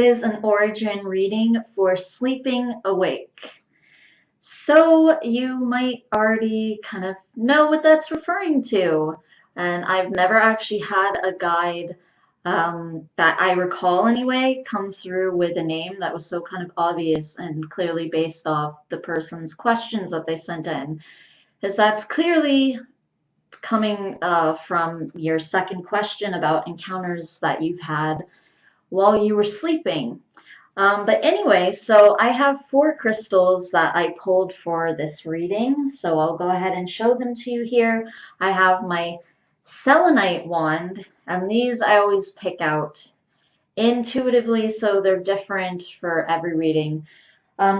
is an origin reading for sleeping awake. So you might already kind of know what that's referring to. And I've never actually had a guide that I recall anyway come through with a name that was so kind of obvious and clearly based off the person's questions that they sent in. Because that's clearly coming from your second question about encounters that you've had while you were sleeping. But anyway, so I have 4 crystals that I pulled for this reading, so I'll go ahead and show them to you here. I have my selenite wand, and these I always pick out intuitively, so they're different for every reading.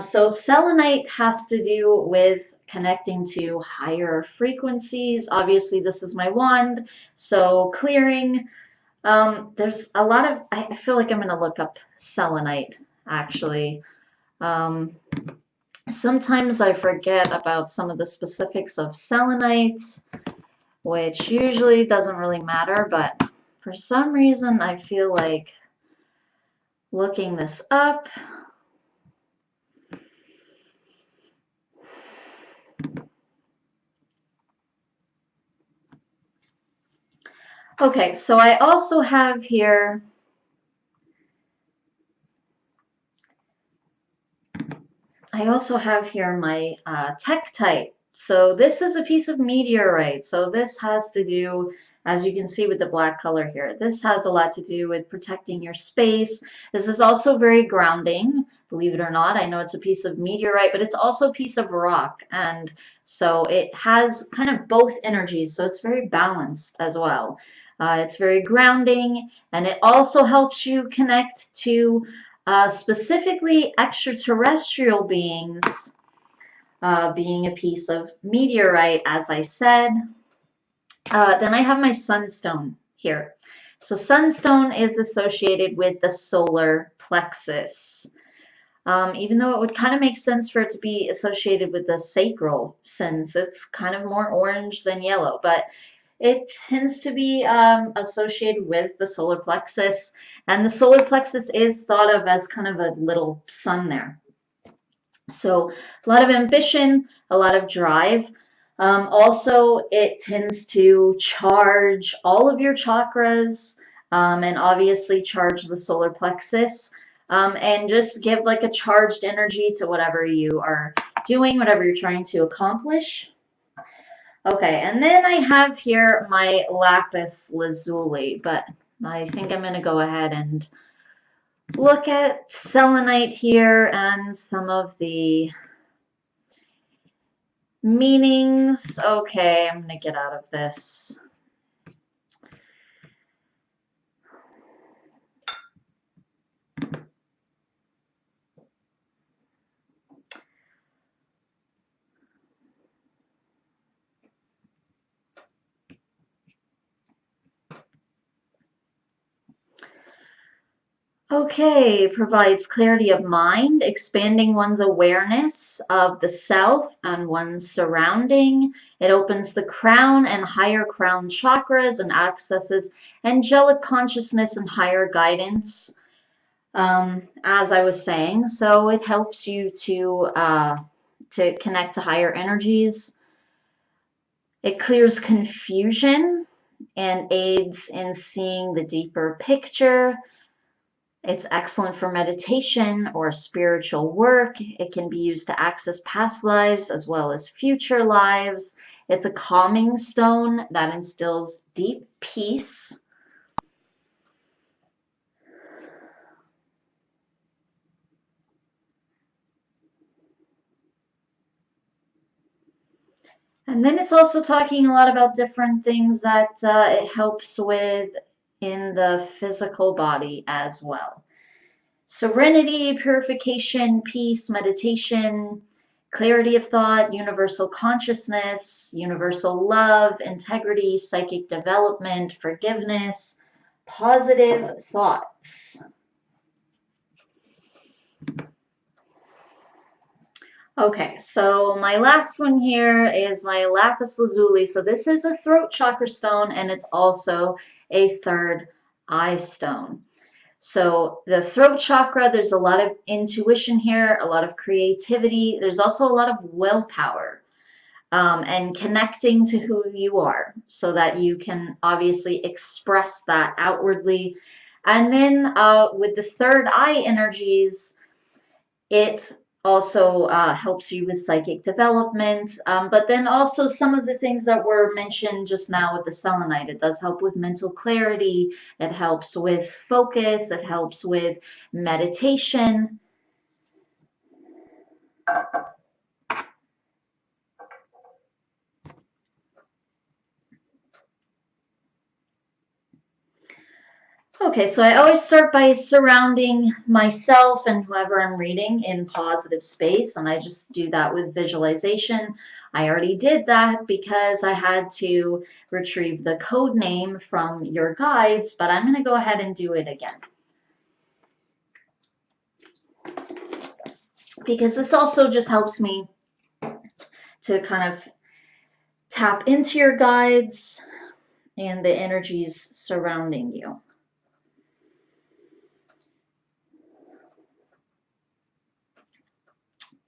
So selenite has to do with connecting to higher frequencies. Obviously, this is my wand, so clearing. There's a lot of, I feel like I'm going to look up selenite, actually. Sometimes I forget about some of the specifics of selenite, which usually doesn't really matter, but for some reason I feel like looking this up. Okay, so I also have here my tektite. So this is a piece of meteorite. So this has to do, as you can see with the black color here, this has a lot to do with protecting your space. This is also very grounding, believe it or not. I know it's a piece of meteorite, but it's also a piece of rock. And so it has kind of both energies. So it's very balanced as well. It's very grounding, and it also helps you connect to specifically extraterrestrial beings, being a piece of meteorite, as I said. Then I have my sunstone here. So sunstone is associated with the solar plexus. Even though it would kind of make sense for it to be associated with the sacral, since it's kind of more orange than yellow, but it tends to be associated with the solar plexus, and the solar plexus is thought of as kind of a little sun there. So a lot of ambition, a lot of drive. Also, it tends to charge all of your chakras, and obviously charge the solar plexus, and just give like a charged energy to whatever you are doing, whatever you're trying to accomplish. Okay, and then I have here my lapis lazuli, but I think I'm going to go ahead and look at selenite here and some of the meanings. Okay, I'm going to get out of this. Okay, provides clarity of mind, expanding one's awareness of the self and one's surrounding. It opens the crown and higher crown chakras and accesses angelic consciousness and higher guidance, as I was saying. So it helps you to connect to higher energies. It clears confusion and aids in seeing the deeper picture. It's excellent for meditation or spiritual work. It can be used to access past lives as well as future lives. It's a calming stone that instills deep peace. And then it's also talking a lot about different things that it helps with in the physical body as well. Serenity, purification, peace, meditation, clarity of thought, universal consciousness, universal love, integrity, psychic development, forgiveness, positive thoughts. Okay, so my last one here is my lapis lazuli. So this is a throat chakra stone, and it's also a third eye stone. So the throat chakra, there's a lot of intuition here, a lot of creativity. There's also a lot of willpower, and connecting to who you are so that you can obviously express that outwardly. And then with the third eye energies, it also helps you with psychic development, but then also some of the things that were mentioned just now with the selenite. It does help with mental clarity, it helps with focus, it helps with meditation. Okay, so I always start by surrounding myself and whoever I'm reading in positive space, and I just do that with visualization. I already did that because I had to retrieve the code name from your guides, but I'm going to go ahead and do it again. Because this also just helps me to kind of tap into your guides and the energies surrounding you.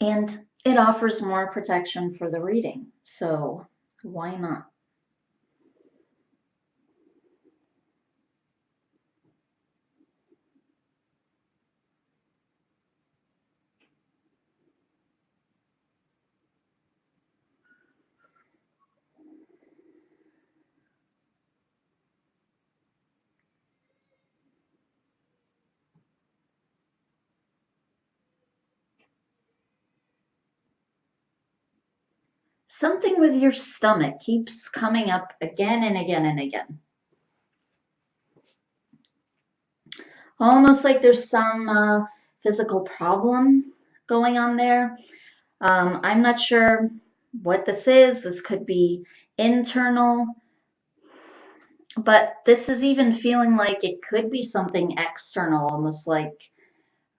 And it offers more protection for the reading, so why not? Something with your stomach keeps coming up again and again and again. Almost like there's some physical problem going on there. I'm not sure what this is. This could be internal, but this is even feeling like it could be something external, almost like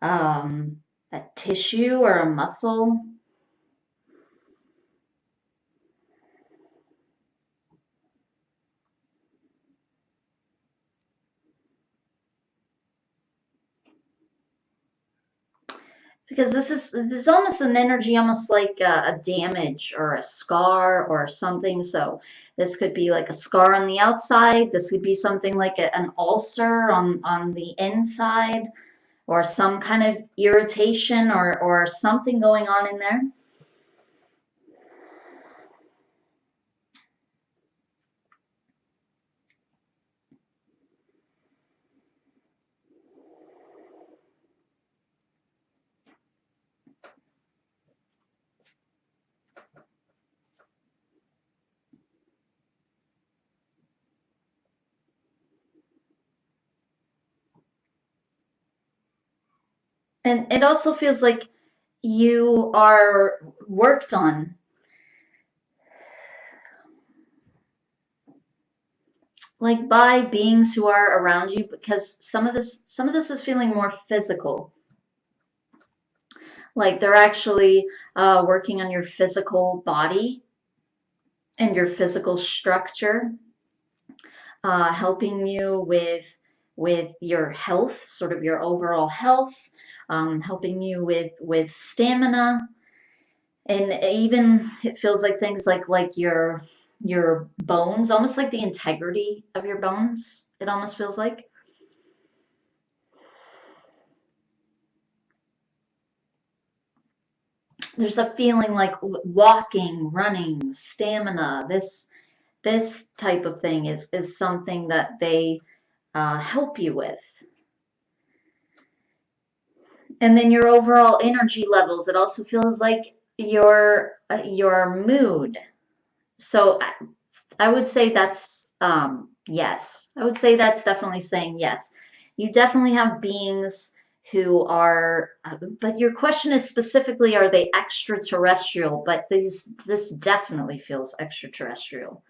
a tissue or a muscle. Because this is almost an energy, almost like a damage or a scar or something. So this could be like a scar on the outside. This could be something like an ulcer on the inside, or some kind of irritation or something going on in there. And it also feels like you are worked on, like by beings who are around you, because some of this is feeling more physical. Like they're actually working on your physical body and your physical structure, helping you with your health, sort of your overall health, helping you with stamina, and even it feels like things like your bones, almost like the integrity of your bones. It almost feels like there's a feeling like walking, running, stamina. This type of thing is something that they help you with. And then your overall energy levels, it also feels like your mood. So I would say that's yes. I would say that's definitely saying yes. You definitely have beings who are, but your question is specifically, are they extraterrestrial? But this definitely feels extraterrestrial.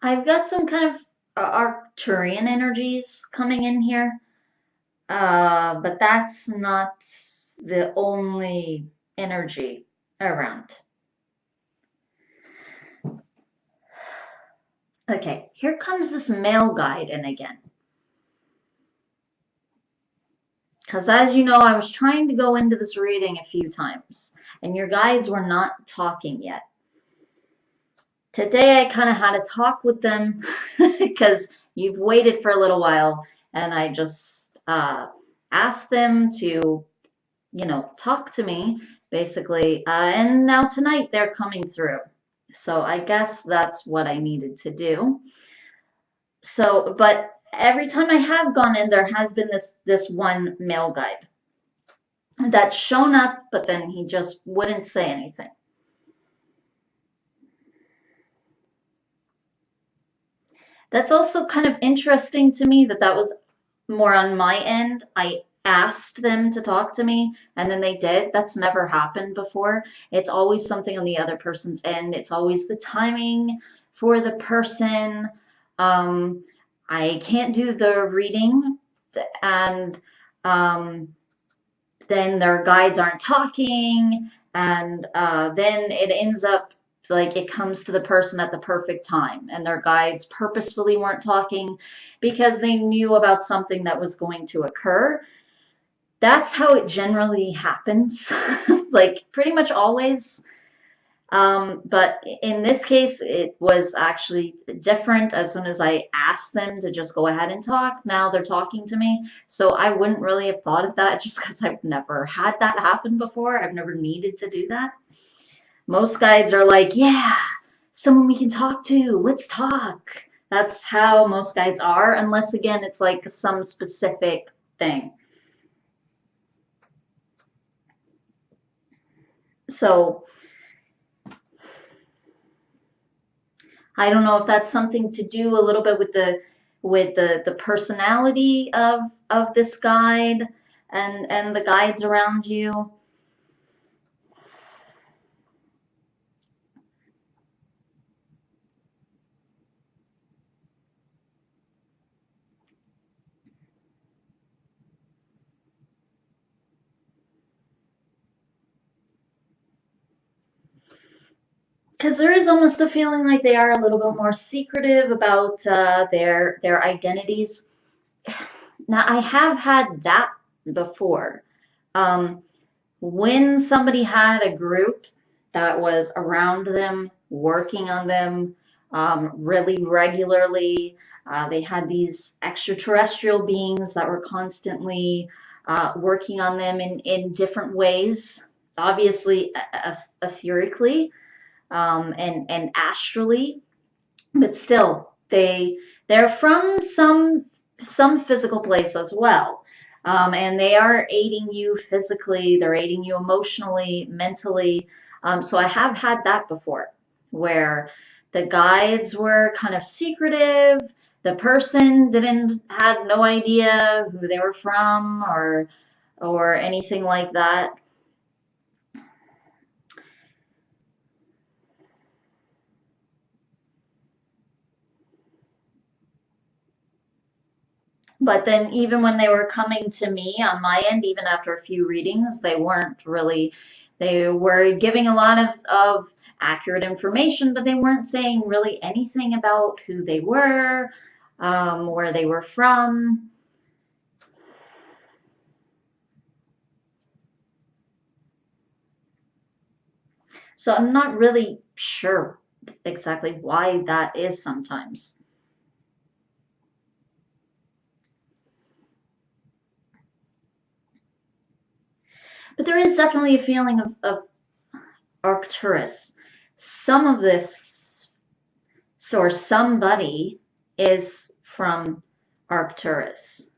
I've got some kind of Arcturian energies coming in here, but that's not the only energy around. Okay, here comes this male guide in again. Because as you know, I was trying to go into this reading a few times, and your guides were not talking yet. Today I kind of had a talk with them because you've waited for a little while, and I just asked them to, talk to me basically. And now tonight they're coming through. So I guess that's what I needed to do. So, but every time I have gone in, there has been this one male guide that's shown up, but then he just wouldn't say anything. That's also kind of interesting to me that that was more on my end. I asked them to talk to me and then they did. That's never happened before. It's always something on the other person's end. It's always the timing for the person. Um, I can't do the reading and then their guides aren't talking and then it ends up like it comes to the person at the perfect time and their guides purposefully weren't talking because they knew about something that was going to occur. That's how it generally happens, like pretty much always. But in this case, it was actually different. As soon as I asked them to just go ahead and talk, now they're talking to me. So I wouldn't really have thought of that just because I've never had that happen before. I've never needed to do that. Most guides are like, yeah, someone we can talk to, let's talk. That's how most guides are, unless again, it's like some specific thing. So I don't know if that's something to do a little bit with the personality of this guide and the guides around you. Because there is almost a feeling like they are a little bit more secretive about their identities. Now, I have had that before. Um, when somebody had a group that was around them, working on them really regularly, they had these extraterrestrial beings that were constantly working on them in different ways, obviously etherically and astrally, but still they're from some physical place as well. And they are aiding you physically, they're aiding you emotionally, mentally. So I have had that before where the guides were kind of secretive, the person didn't had no idea who they were from or anything like that. But then even when they were coming to me on my end, even after a few readings, they weren't really, they were giving a lot of accurate information, but they weren't saying really anything about who they were, where they were from. So I'm not really sure exactly why that is sometimes. But there is definitely a feeling of Arcturus. Some of this, so or somebody is from Arcturus.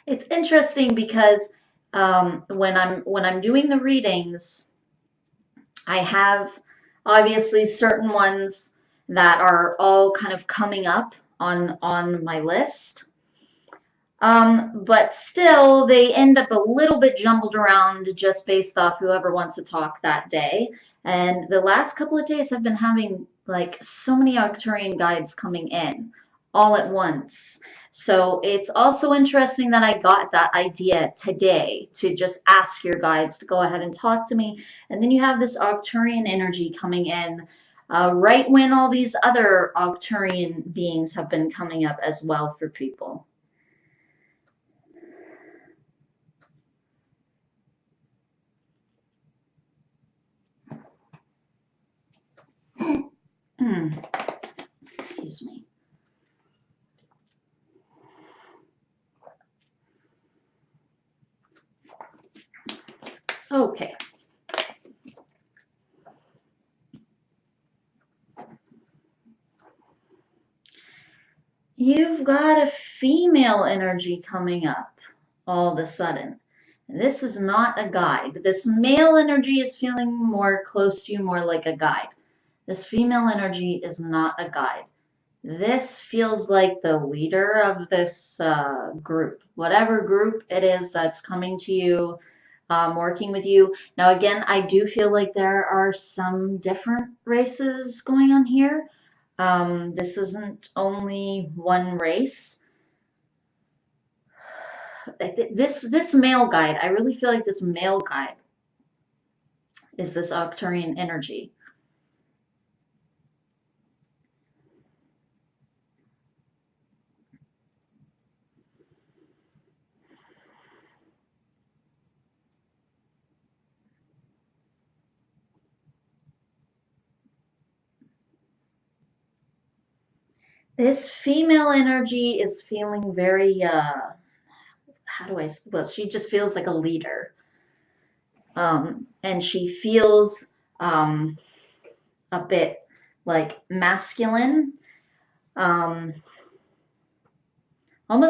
It's interesting because when I'm doing the readings, I have obviously certain ones that are all kind of coming up on my list. But still, they end up a little bit jumbled around just based off whoever wants to talk that day. And the last couple of days, I've been having like so many Arcturian guides coming in all at once. So it's also interesting that I got that idea today to just ask your guides to go ahead and talk to me. And then you have this Arcturian energy coming in right when all these other Arcturian beings have been coming up as well for people. Excuse me. Okay. You've got a female energy coming up all of a sudden. This is not a guide. This male energy is feeling more close to you, more like a guide. This female energy is not a guide. This feels like the leader of this group, whatever group it is that's coming to you, working with you. Now, again, I do feel like there are some different races going on here. This isn't only one race. This male guide, I really feel like this male guide is this Arcturian energy. This female energy is feeling very, how do I, well, she just feels like a leader. And she feels a bit like masculine, almost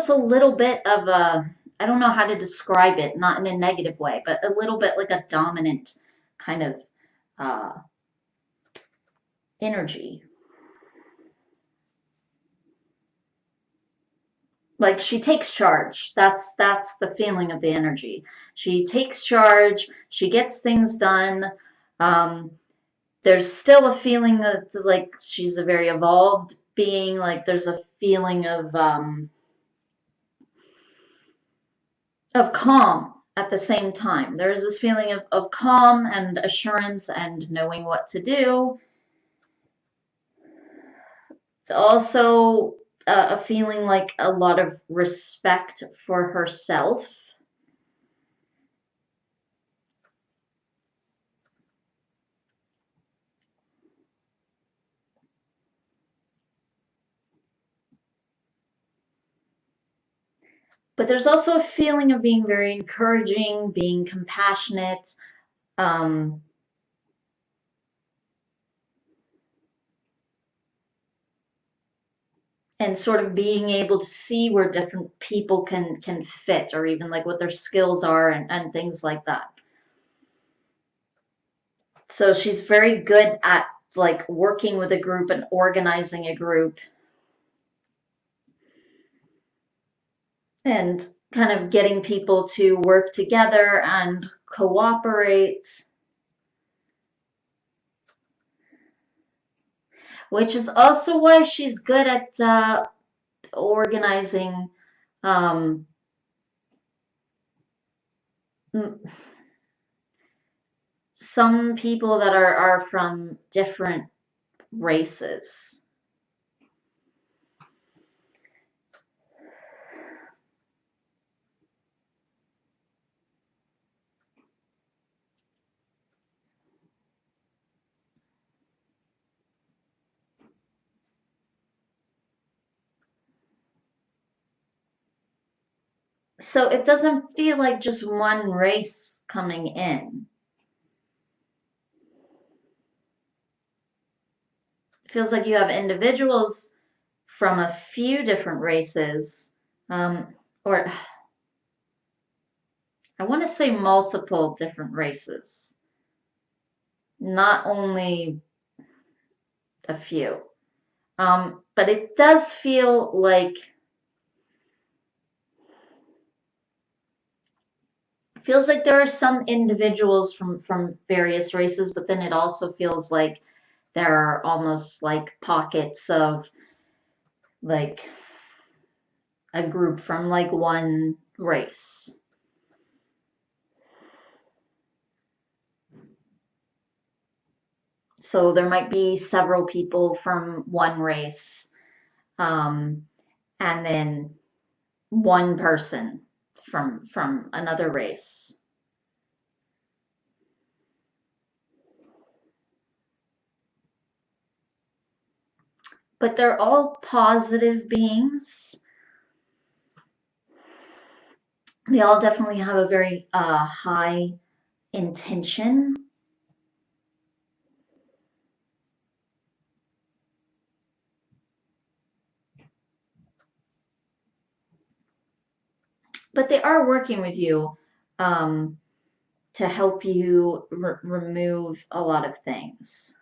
a little bit of a, I don't know how to describe it, not in a negative way, but a little bit like a dominant kind of uh, energy. Like she takes charge. That's the feeling of the energy. She takes charge. She gets things done. Um, there's still a feeling that like she's a very evolved being. Like there's a feeling of calm at the same time. There's this feeling of calm and assurance and knowing what to do. Also, a feeling like a lot of respect for herself. But there's also a feeling of being very encouraging, being compassionate, um, and sort of being able to see where different people can fit, or even like what their skills are and things like that. So she's very good at like working with a group and organizing a group and kind of getting people to work together and cooperate, which is also why she's good at organizing um, some people that are from different races. So it doesn't feel like just one race coming in. It feels like you have individuals from a few different races, or I want to say multiple different races, not only a few. But it does feel like there are some individuals from various races, but then it also feels like there are almost like pockets of like a group from like one race. So there might be several people from one race, um, and then one person from another race. But they're all positive beings. They all definitely have a very high intention. But they are working with you um, to help you remove a lot of things.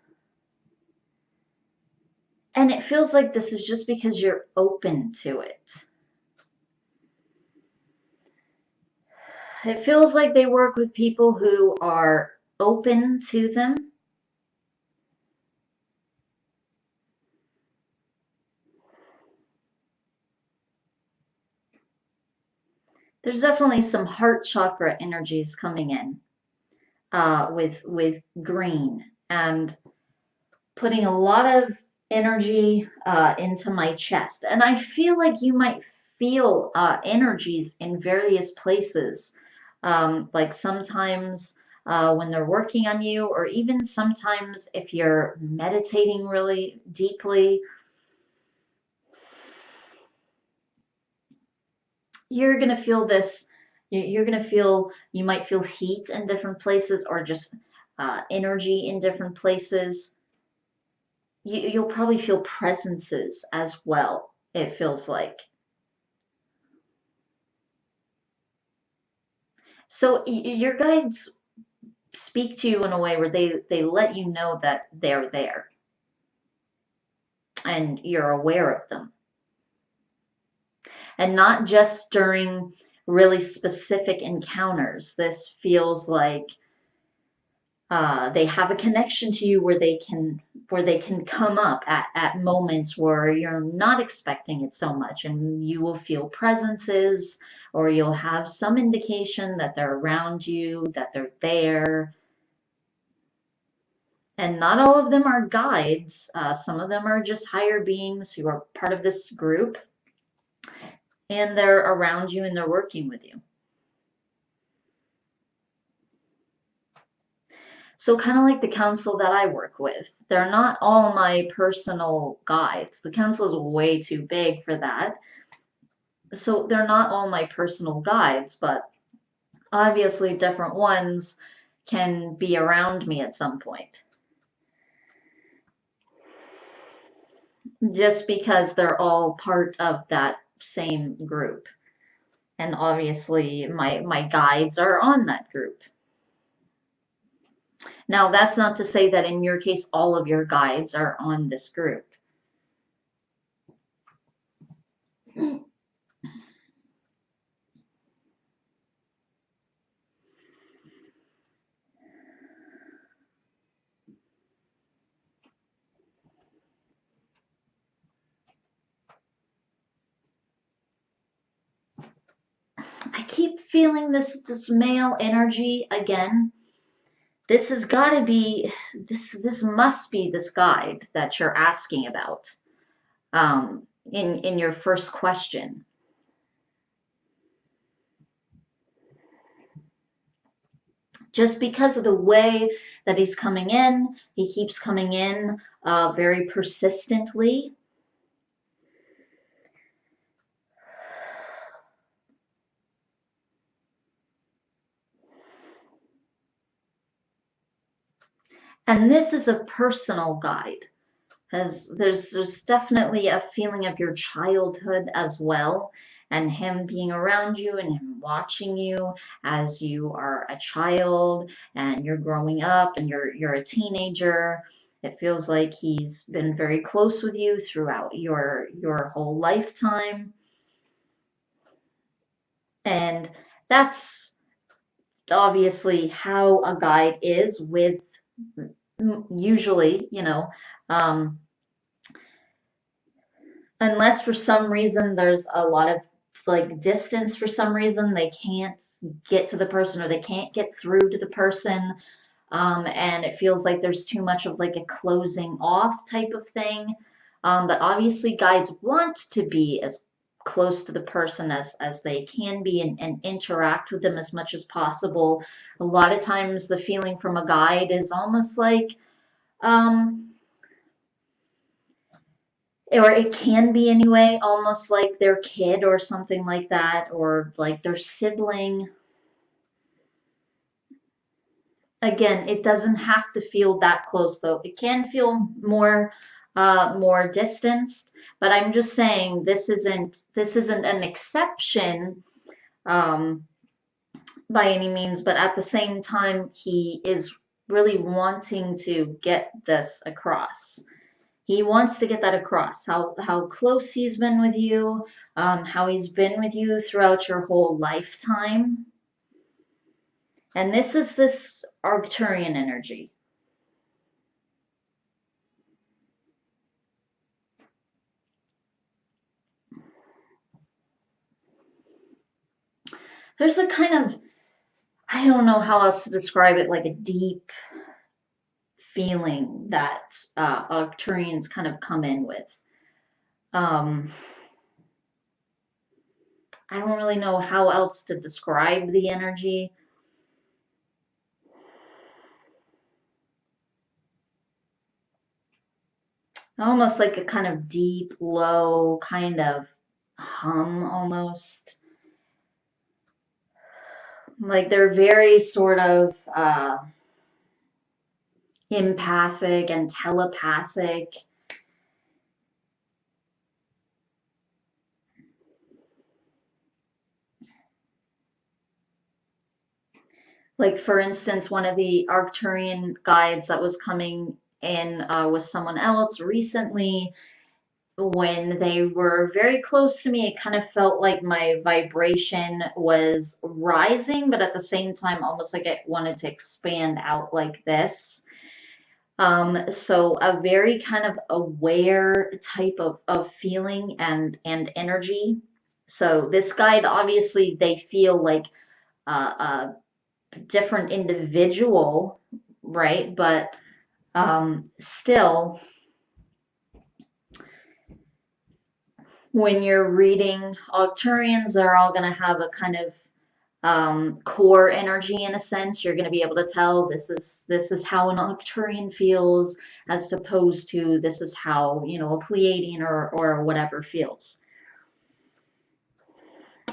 And it feels like this is just because you're open to it. It feels like they work with people who are open to them. There's definitely some heart chakra energies coming in with green and putting a lot of energy into my chest. And I feel like you might feel energies in various places. Like sometimes when they're working on you, or even sometimes if you're meditating really deeply, you're going to feel this. You're going to feel, you might feel heat in different places or just energy in different places. You'll probably feel presences as well, it feels like. So your guides speak to you in a way where they let you know that they're there and you're aware of them. And not just during really specific encounters. This feels like they have a connection to you where they can come up at moments where you're not expecting it so much, and you will feel presences, or you'll have some indication that they're around you, that they're there. And not all of them are guides. Some of them are just higher beings who are part of this group, and they're around you and they're working with you. So kind of like the council that I work with, they're not all my personal guides. The council is way too big for that. So they're not all my personal guides, but obviously different ones can be around me at some point. Just because they're all part of that same group. And obviously my guides are on that group. Now, that's not to say that in your case, all of your guides are on this group. I keep feeling this male energy again. This has got to be this must be this guide that you're asking about in your first question. Just because of the way that he's coming in, he keeps coming in very persistently. And this is a personal guide. As there's definitely a feeling of your childhood as well, and him being around you and him watching you as you are a child and you're growing up and you're a teenager, It feels like he's been very close with you throughout your whole lifetime. And that's obviously how a guide is with usually, um, unless for some reason there's a lot of like distance for some reason they can't get to the person or they can't get through to the person, and it feels like there's too much of like a closing off type of thing. But obviously guides want to be as close to the person as they can be, and interact with them as much as possible. A lot of times the feeling from a guide is almost like, um, or it can be anyway, almost like their kid or something like that, or like their sibling. Again, it doesn't have to feel that close though. It can feel more distanced, but I'm just saying this isn't an exception, um, by any means, but at the same time, he is really wanting to get this across. He wants to get that across, how close he's been with you, how he's been with you throughout your whole lifetime. And this is this Arcturian energy. There's a kind of, I don't know how else to describe it, like a deep feeling that Arcturians kind of come in with. Um, I don't really know how else to describe the energy. Almost like a kind of deep, low kind of hum almost. Like they're very sort of empathic and telepathic. Like, for instance, one of the Arcturian guides that was coming in was someone else recently. When they were very close to me, it kind of felt like my vibration was rising, but at the same time, almost like it wanted to expand out like this. So a very kind of aware type of feeling and energy. So this guide, obviously, they feel like a different individual, right? But still, when you're reading Arcturians, they're all going to have a kind of core energy in a sense. You're going to be able to tell this is how an Arcturian feels, as opposed to this is how a Pleiadian or whatever feels.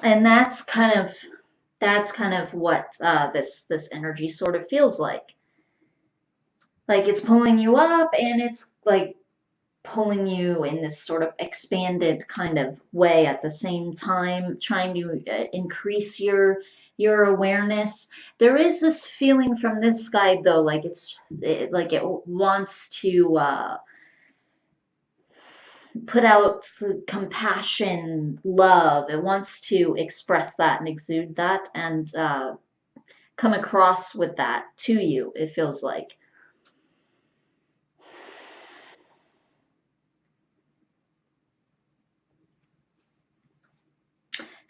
And that's kind of what this energy sort of feels like. Like it's pulling you up, and it's like pulling you in this sort of expanded kind of way at the same time, trying to increase your awareness. There is this feeling from this guide though, like like it wants to put out compassion, love. It wants to express that and exude that, and come across with that to you, it feels like.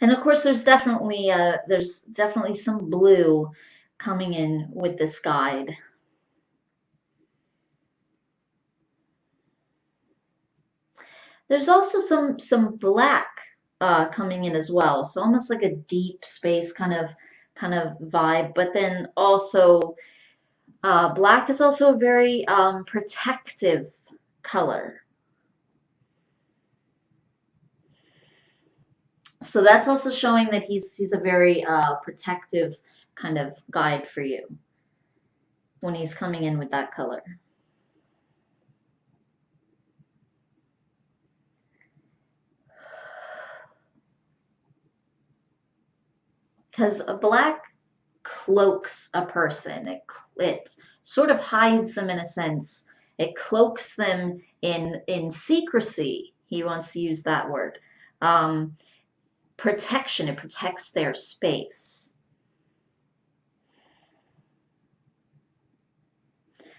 And of course, there's definitely some blue coming in with this guide. There's also some black coming in as well, so almost like a deep space kind of vibe. But then also, black is also a very protective color. So that's also showing that he's a very protective kind of guide for you when he's coming in with that color. Because a black cloaks a person. It sort of hides them in a sense. It cloaks them in secrecy. He wants to use that word. Protection. It protects their space.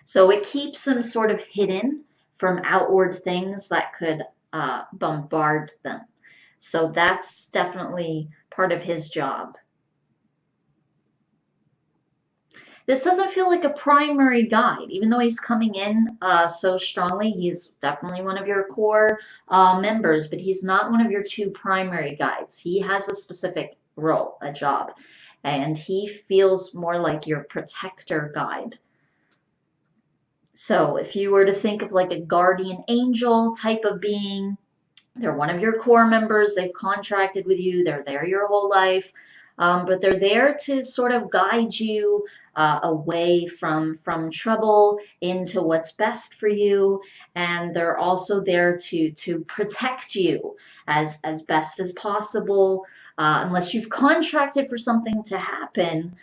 So it keeps them sort of hidden from outward things that could bombard them. So that's definitely part of his job. This doesn't feel like a primary guide, even though he's coming in so strongly. He's definitely one of your core members, but he's not one of your two primary guides. He has a specific role, a job, and he feels more like your protector guide. So if you were to think of like a guardian angel type of being, they're one of your core members. They've contracted with you. They're there your whole life. But they're there to sort of guide you away from trouble into what's best for you. And they're also there to protect you as best as possible. Unless you've contracted for something to happen,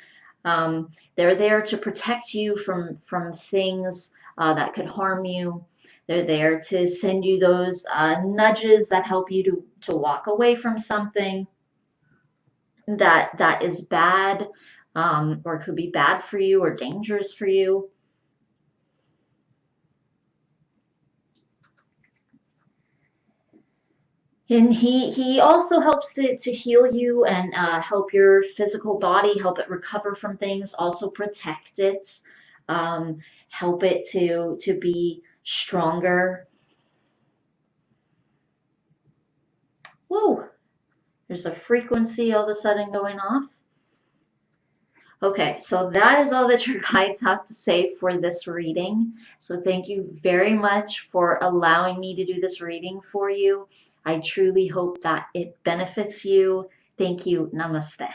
they're there to protect you from things that could harm you. They're there to send you those nudges that help you to walk away from something that is bad, or could be bad for you or dangerous for you. And he also helps to heal you and help your physical body, help it recover from things, also protect it, help it to be stronger. Whoa, there's a frequency all of a sudden going off. Okay, so that is all that your guides have to say for this reading. So thank you very much for allowing me to do this reading for you. I truly hope that it benefits you. Thank you. Namaste.